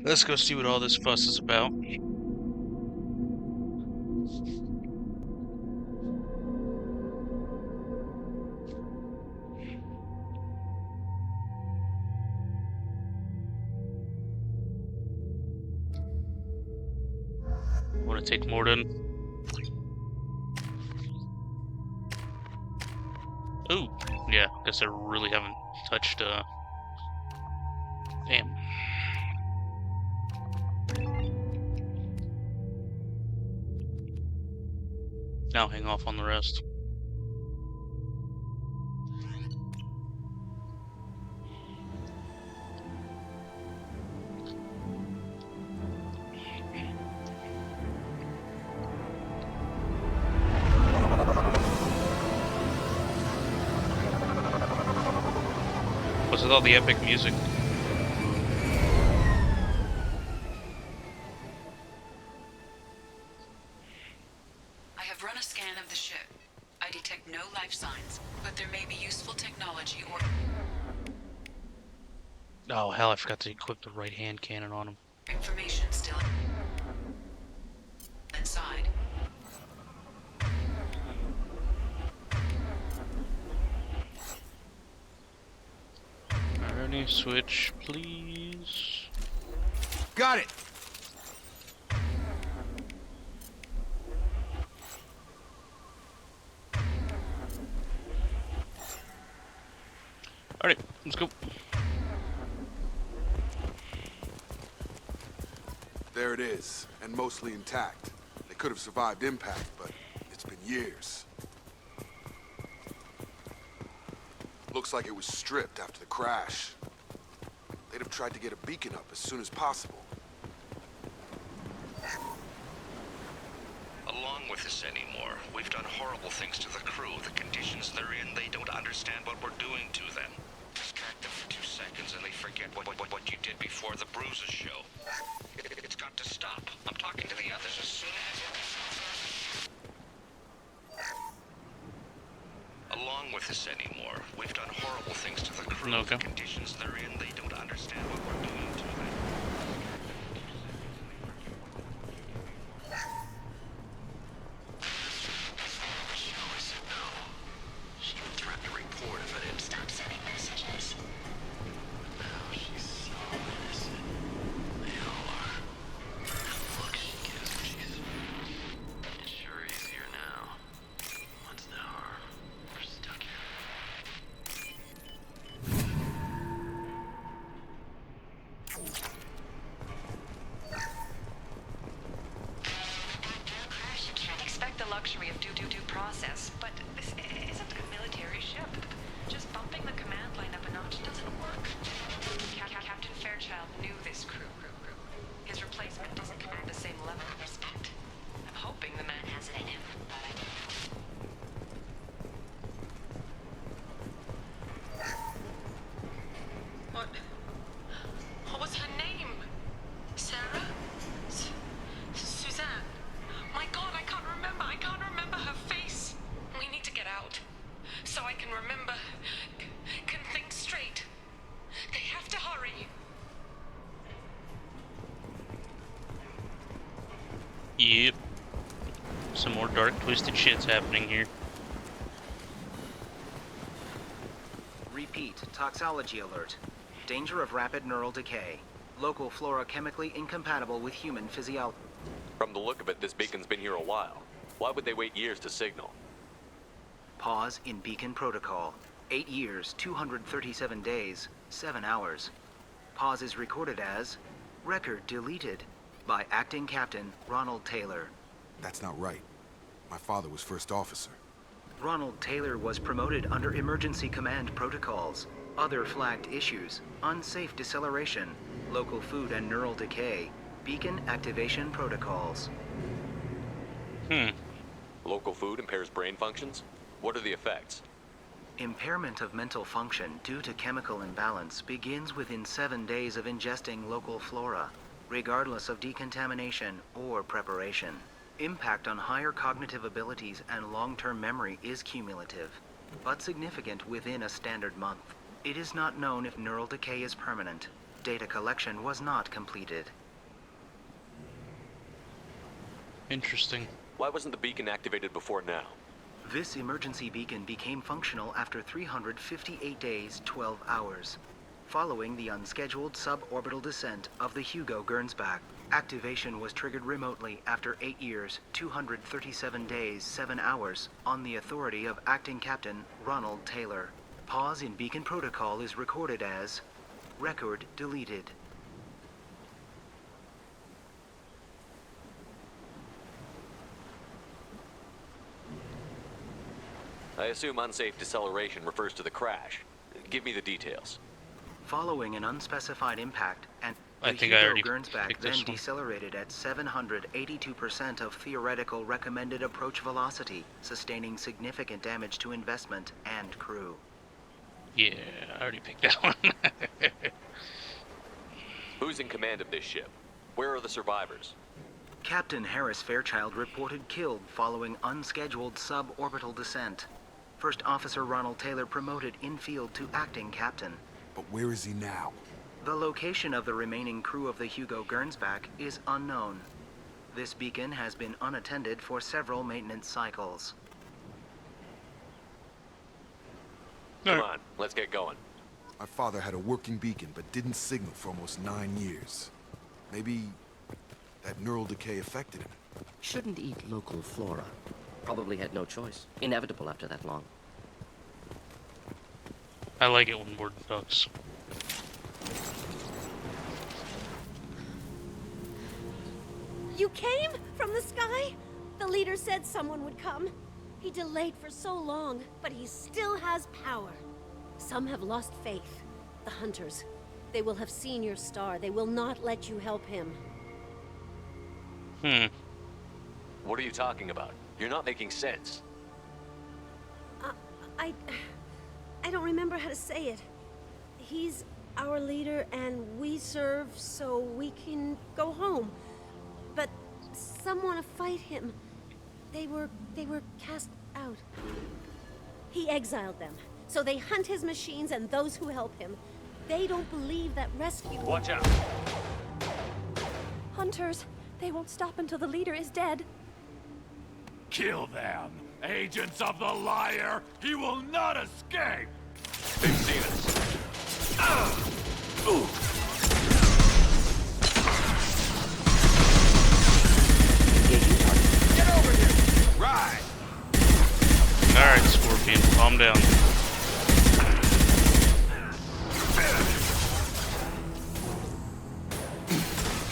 Let's go see what all this fuss is about. Want to take Mordin? Ooh, yeah, guess I really haven't touched, damn. Now hang off on the rest. What's with all the epic music? I have run a scan of the ship. I detect no life signs, but there may be useful technology or Oh hell, I forgot to equip the right hand cannon on him. information still inside. Alrighty, switch, please. Got it! Alright, let's go. There it is, and mostly intact. They could have survived impact, but it's been years. Looks like it was stripped after the crash. They'd have tried to get a beacon up as soon as possible. Along with this anymore. We've done horrible things to the crew. The conditions they're in, they don't understand what we're doing to them. Distract them for 2 seconds and they forget what you did before the bruises show. It's got to stop. I'm talking to the others as soon as... Along with this anymore. We've done horrible things to the crew. Okay. The conditions they're in, they don't understand what we're doing to them. Luxury of due process, but this isn't a military ship. Just bumping the command line up a notch doesn't work. Captain Fairchild knew this crew. His replacement doesn't command the same level of respect. I'm hoping the man has it in him, but I don't. What was her name? Sarah? Suzanne? My God, I can't remember. I can't remember her face. We need to get out. So I can remember. Can think straight. They have to hurry. Yep. Some more dark, twisted shit's happening here. Repeat, toxology alert. Danger of rapid neural decay. Local flora chemically incompatible with human physiology. From the look of it, this beacon's been here a while. Why would they wait years to signal? Pause in beacon protocol. 8 years, 237 days, 7 hours. Pause is recorded as record deleted by acting captain Ronald Taylor. That's not right. My father was first officer. Ronald Taylor was promoted under emergency command protocols. Other flagged issues: unsafe deceleration, local food and neural decay, beacon activation protocols. Local food impairs brain functions? What are the effects? Impairment of mental function due to chemical imbalance begins within 7 days of ingesting local flora, regardless of decontamination or preparation. Impact on higher cognitive abilities and long-term memory is cumulative, but significant within a standard month. It is not known if neural decay is permanent. Data collection was not completed. Interesting. Why wasn't the beacon activated before now? This emergency beacon became functional after 358 days, 12 hours, following the unscheduled suborbital descent of the Hugo Gernsback. Activation was triggered remotely after 8 years, 237 days, 7 hours, on the authority of Acting Captain Ronald Taylor. Pause in beacon protocol is recorded as record deleted. I assume unsafe deceleration refers to the crash. Give me the details. Following an unspecified impact, and the I think I Hugo already Gernsback picked then this one. decelerated at 782% of theoretical recommended approach velocity, sustaining significant damage to investment and crew. Yeah, I already picked that one. Who's in command of this ship? Where are the survivors? Captain Harris Fairchild reported killed following unscheduled suborbital descent. First Officer Ronald Taylor promoted in-field to acting captain. But where is he now? The location of the remaining crew of the Hugo Gernsback is unknown. This beacon has been unattended for several maintenance cycles. Come on, let's get going. My father had a working beacon, but didn't signal for almost 9 years. Maybe that neural decay affected him. Shouldn't eat local flora. Probably had no choice. Inevitable after that long. I like it when Warden ducks. You came from the sky? The leader said someone would come. He delayed for so long, but he still has power. Some have lost faith. The hunters. They will have seen your star. They will not let you help him. What are you talking about? You're not making sense. I don't remember how to say it. He's our leader and we serve so we can go home. But some want to fight him. They were cast out. He exiled them. So they hunt his machines and those who help him. They don't believe that rescue... Watch out! Hunters, they won't stop until the leader is dead. Kill them! Agents of the liar! He will not escape! They've seen us. Get over here! Right! Alright, Scorpion, calm down.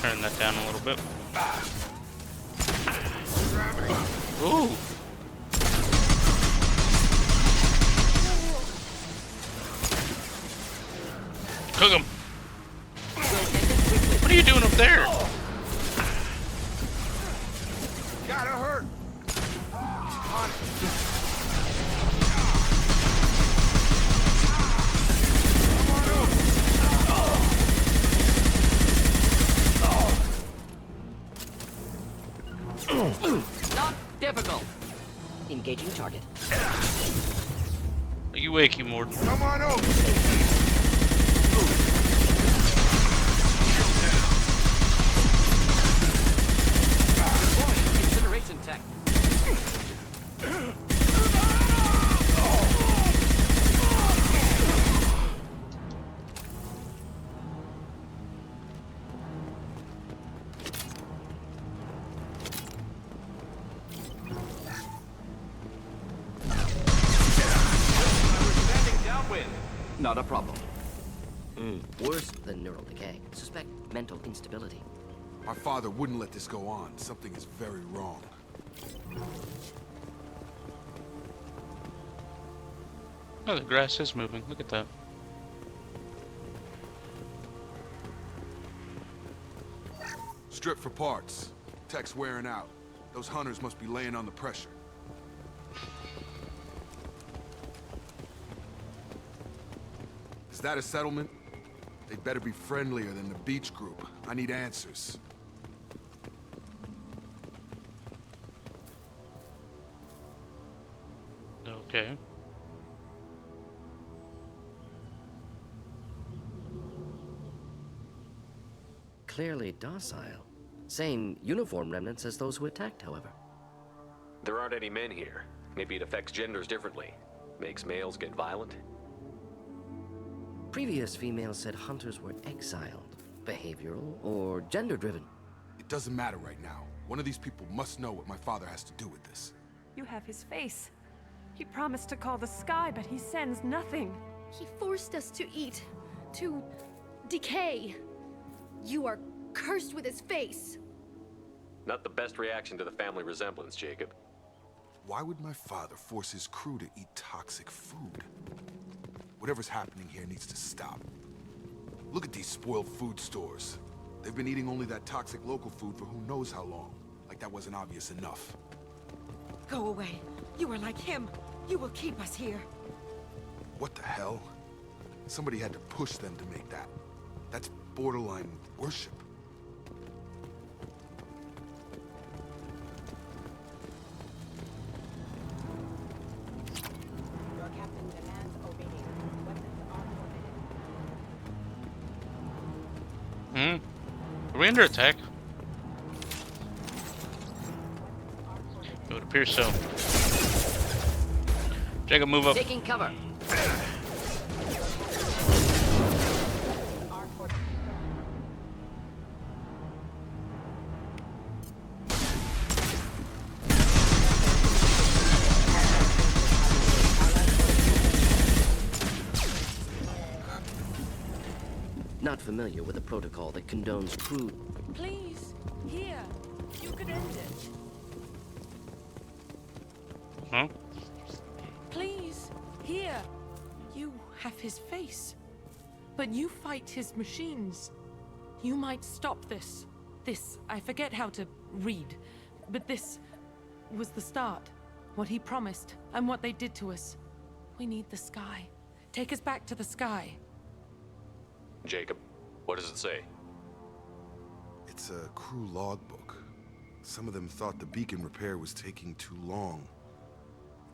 Turn that down a little bit. Ooh! Cook him! What are you doing up there? Gotta hurt! Not difficult. Engaging target. You wakey, Mord. Come on over! Incineration tech. Not a problem. Worse than neural decay. Suspect mental instability. My father wouldn't let this go on. Something is very wrong. Oh, the grass is moving. Look at that. Strip for parts. Tech's wearing out. Those hunters must be laying on the pressure. Is that a settlement? They'd better be friendlier than the beach group. I need answers. Okay. Clearly docile. Same uniform remnants as those who attacked, however. There aren't any men here. Maybe it affects genders differently. Makes males get violent. Previous females said hunters were exiled, behavioral, or gender-driven. It doesn't matter right now. One of these people must know what my father has to do with this. You have his face. He promised to call the sky, but he sends nothing. He forced us to eat, to decay. You are cursed with his face. Not the best reaction to the family resemblance, Jacob. Why would my father force his crew to eat toxic food? Whatever's happening here needs to stop. Look at these spoiled food stores. They've been eating only that toxic local food for who knows how long. Like that wasn't obvious enough. Go away. You are like him. You will keep us here. What the hell? Somebody had to push them to make that. That's borderline worship. Your captain demands obedience. Weapons are forbidden. Are we under attack? It would appear so. Jacob, move up. Taking cover. Not familiar with a protocol that condones crude. Please, here. You could end it. Huh? Please, here. You have his face. But you fight his machines. You might stop this. This, I forget how to read. But this was the start. What he promised, and what they did to us. We need the sky. Take us back to the sky. Jacob, what does it say? It's a crew logbook. Some of them thought the beacon repair was taking too long.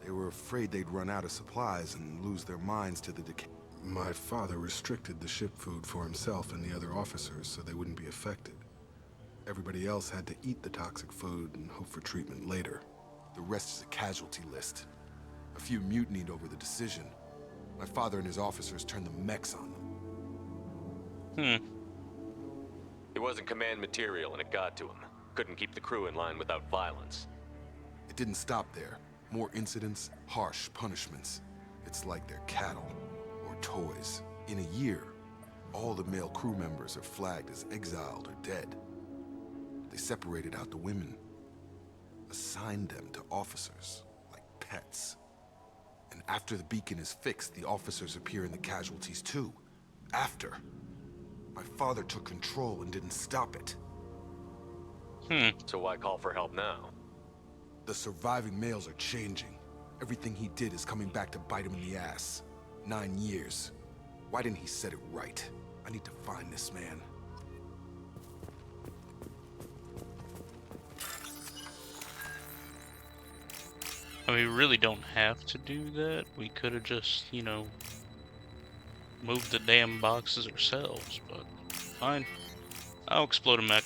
They were afraid they'd run out of supplies and lose their minds to the decay. My father restricted the ship food for himself and the other officers so they wouldn't be affected. Everybody else had to eat the toxic food and hope for treatment later. The rest is a casualty list. A few mutinied over the decision. My father and his officers turned the mechs on them. He wasn't command material and it got to him. Couldn't keep the crew in line without violence. It didn't stop there. More incidents, harsh punishments. It's like they're cattle or toys. In a year, all the male crew members are flagged as exiled or dead. They separated out the women, assigned them to officers, like pets. And after the beacon is fixed, the officers appear in the casualties too. After. My father took control and didn't stop it. So why call for help now? The surviving males are changing. Everything he did is coming back to bite him in the ass. 9 years. Why didn't he set it right? I need to find this man. I mean, we really don't have to do that. We could have just, you know, moved the damn boxes ourselves, but fine. I'll explode a mech.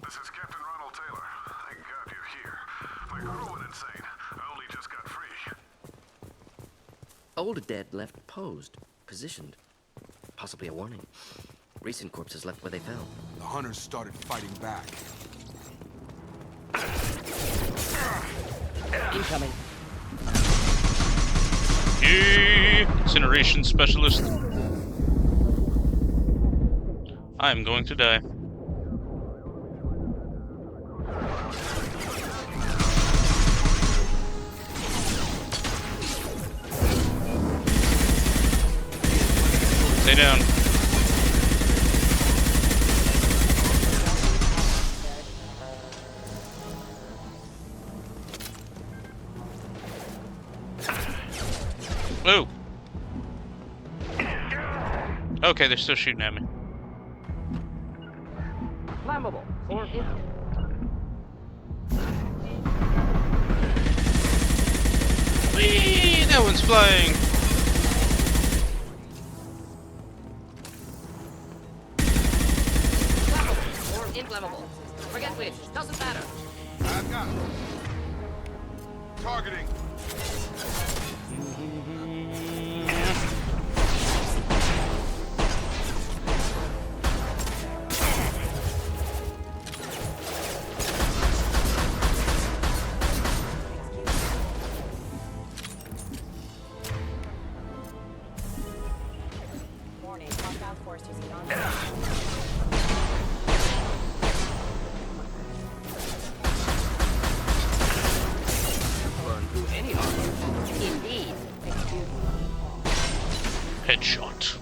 This is Captain Ronald Taylor. Thank God you're here. My crew went insane. I only just got free. Old dead left posed, positioned. Possibly a warning. Recent corpses left where they fell. The hunters started fighting back. Incoming. Incineration specialist. I'm going to die. Stay down. Whoa. Okay, they're still shooting at me. Flammable. Or Whee! That one's flying. Flammable or inflammable. Forget which. Doesn't matter. I've got him. Targeting. Burn through any armor. Indeed. Headshot.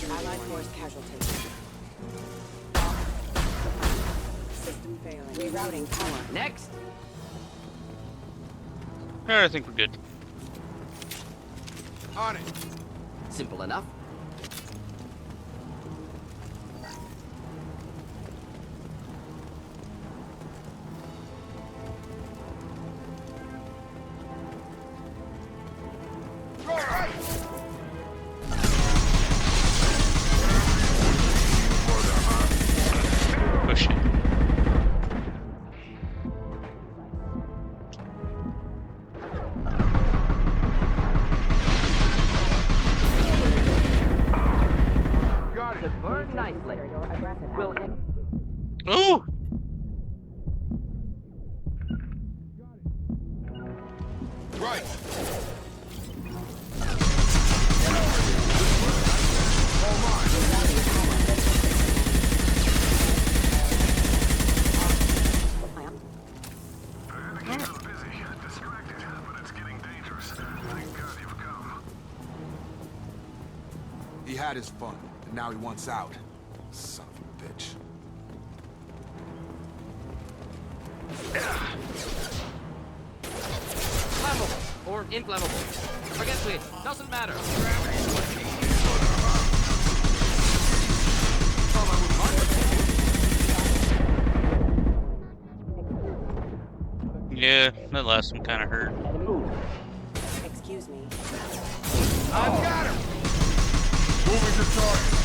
Allied force casualty. System failing. Rerouting power. Next. Alright, I think we're good. On it. Simple enough. Push it. Got it. Burn nicely. Will Ooh! Right. He had his fun, and now he wants out. Son of a bitch. flammable or inflammable. Forget which. Doesn't matter. Yeah, that last one kind of hurt. Excuse me. I've got him! Moving to target.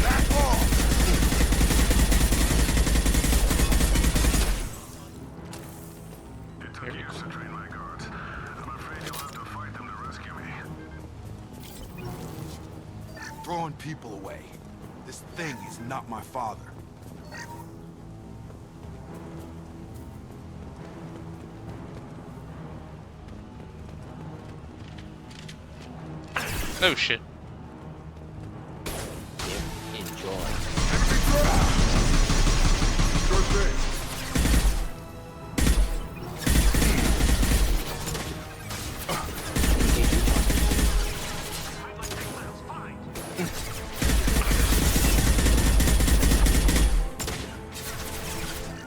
Back off! It took years to train my guards. I'm afraid you'll have to fight them to rescue me. Throwing people away. This thing is not my father. Oh shit. Enjoy. Sure thing.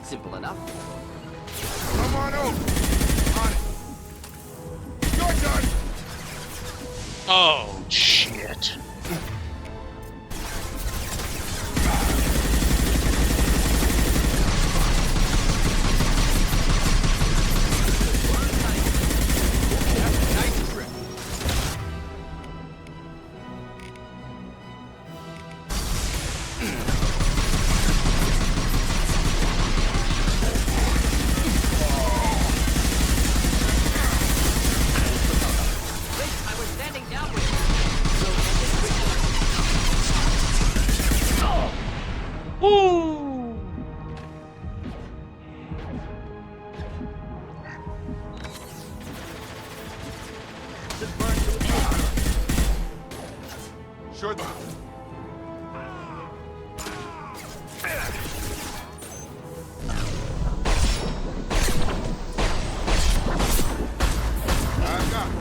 Simple enough. Come on over. On it. You're done. Oh shit. Nice trip. I was standing down with Woo! Sure thing. I've got it.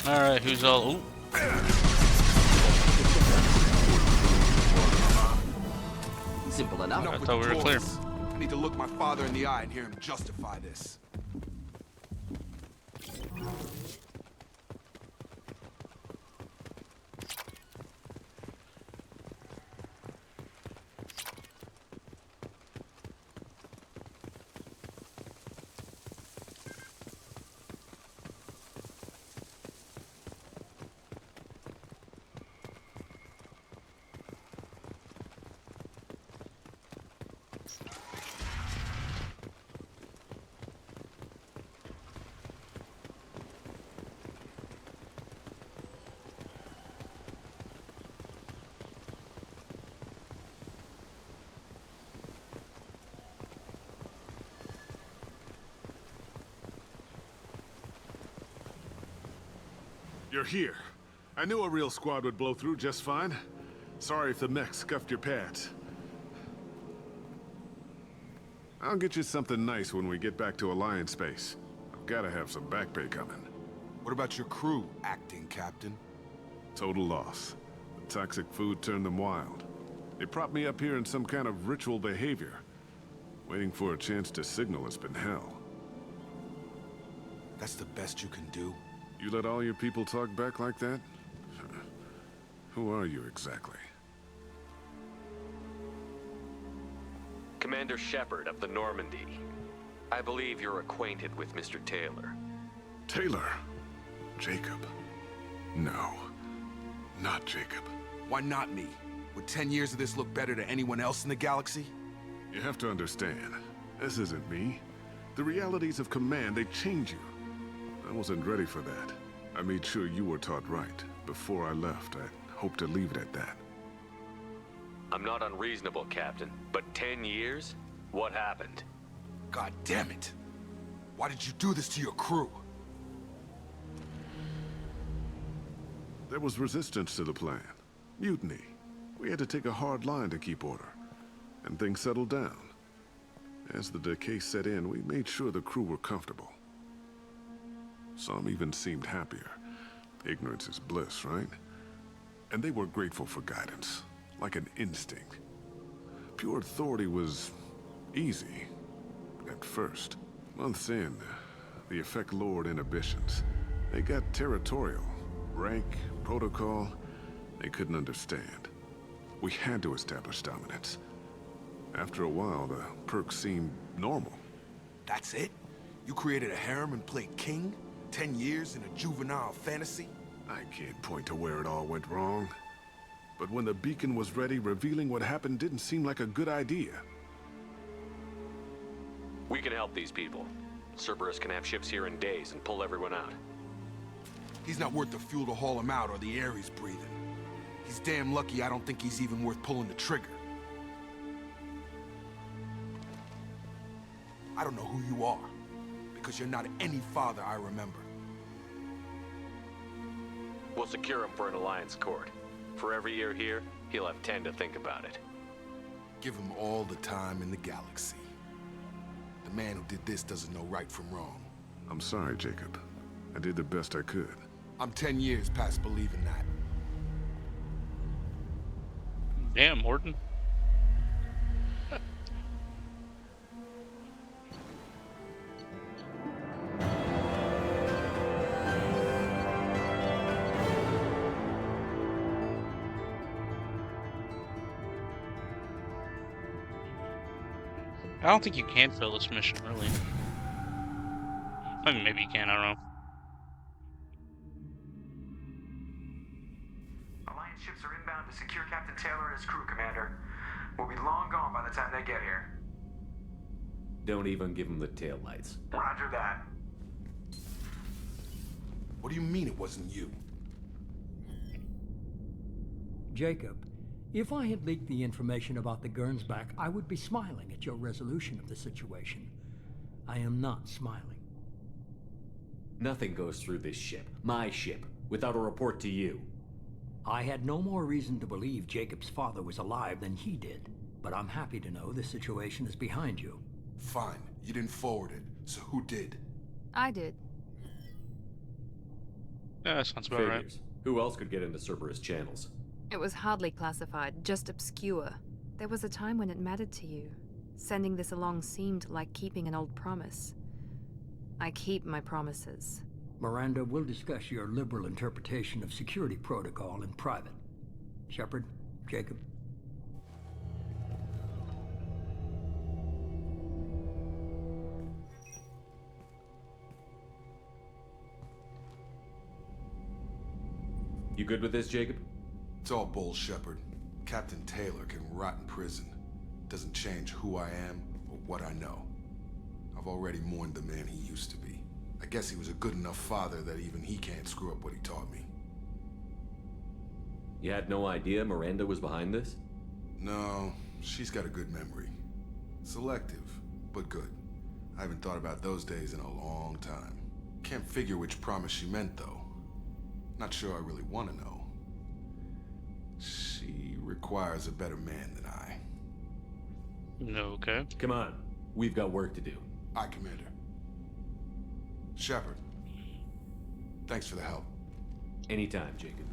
Alright, who's all... Ooh. simple enough. Enough I with thought the we were clear. toys. I need to look my father in the eye and hear him justify this. You're here. I knew a real squad would blow through just fine. Sorry if the mech scuffed your pads. I'll get you something nice when we get back to Alliance Base. I've gotta have some back pay coming. What about your crew, acting captain? Total loss. The toxic food turned them wild. They propped me up here in some kind of ritual behavior. Waiting for a chance to signal has been hell. That's the best you can do? You let all your people talk back like that? Who are you exactly? Commander Shepard of the Normandy. I believe you're acquainted with Mr. Taylor. Taylor? Jacob? No. Not Jacob. Why not me? Would 10 years of this look better to anyone else in the galaxy? You have to understand, this isn't me. The realities of command, they change you. I wasn't ready for that. I made sure you were taught right. Before I left, I hoped to leave it at that. I'm not unreasonable, Captain, but 10 years? What happened? God damn it! Why did you do this to your crew? There was resistance to the plan. Mutiny. We had to take a hard line to keep order. And things settled down. As the decay set in, we made sure the crew were comfortable. Some even seemed happier. Ignorance is bliss, right? And they were grateful for guidance, like an instinct. Pure authority was easy, at first. Months in, the effect lowered inhibitions. They got territorial. Rank, protocol, they couldn't understand. We had to establish dominance. After a while, the perks seemed normal. That's it? You created a harem and played king? 10 years in a juvenile fantasy? I can't point to where it all went wrong. But when the beacon was ready, revealing what happened didn't seem like a good idea. We can help these people. Cerberus can have ships here in days and pull everyone out. He's not worth the fuel to haul him out or the air he's breathing. He's damn lucky I don't think he's even worth pulling the trigger. I don't know who you are, because you're not any father I remember. We'll secure him for an Alliance court. For every year here, he'll have 10 to think about it. Give him all the time in the galaxy. The man who did this doesn't know right from wrong. I'm sorry, Jacob. I did the best I could. I'm 10 years past believing that. Damn, Morton. I don't think you can fail this mission, really. I mean, maybe you can, I don't know. Alliance ships are inbound to secure Captain Taylor and his crew, Commander. We'll be long gone by the time they get here. Don't even give them the taillights. Roger that. What do you mean it wasn't you? Jacob, if I had leaked the information about the Gernsback, I would be smiling at your resolution of the situation. I am not smiling. Nothing goes through this ship, my ship, without a report to you. I had no more reason to believe Jacob's father was alive than he did, but I'm happy to know the situation is behind you. Fine, you didn't forward it, so who did? I did. Yeah, that sounds about right. Who else could get into Cerberus channels? It was hardly classified, just obscure. There was a time when it mattered to you. Sending this along seemed like keeping an old promise. I keep my promises. Miranda, we'll discuss your liberal interpretation of security protocol in private. Shepard, Jacob. You good with this, Jacob? It's all bull, Shepard. Captain Taylor can rot in prison. Doesn't change who I am or what I know. I've already mourned the man he used to be. I guess he was a good enough father that even he can't screw up what he taught me. You had no idea Miranda was behind this? No, she's got a good memory. Selective, but good. I haven't thought about those days in a long time. Can't figure which promise she meant, though. Not sure I really want to know. She requires a better man than I. Okay. Come on. We've got work to do. Aye, Commander. Shepard. Thanks for the help. Anytime, Jacob.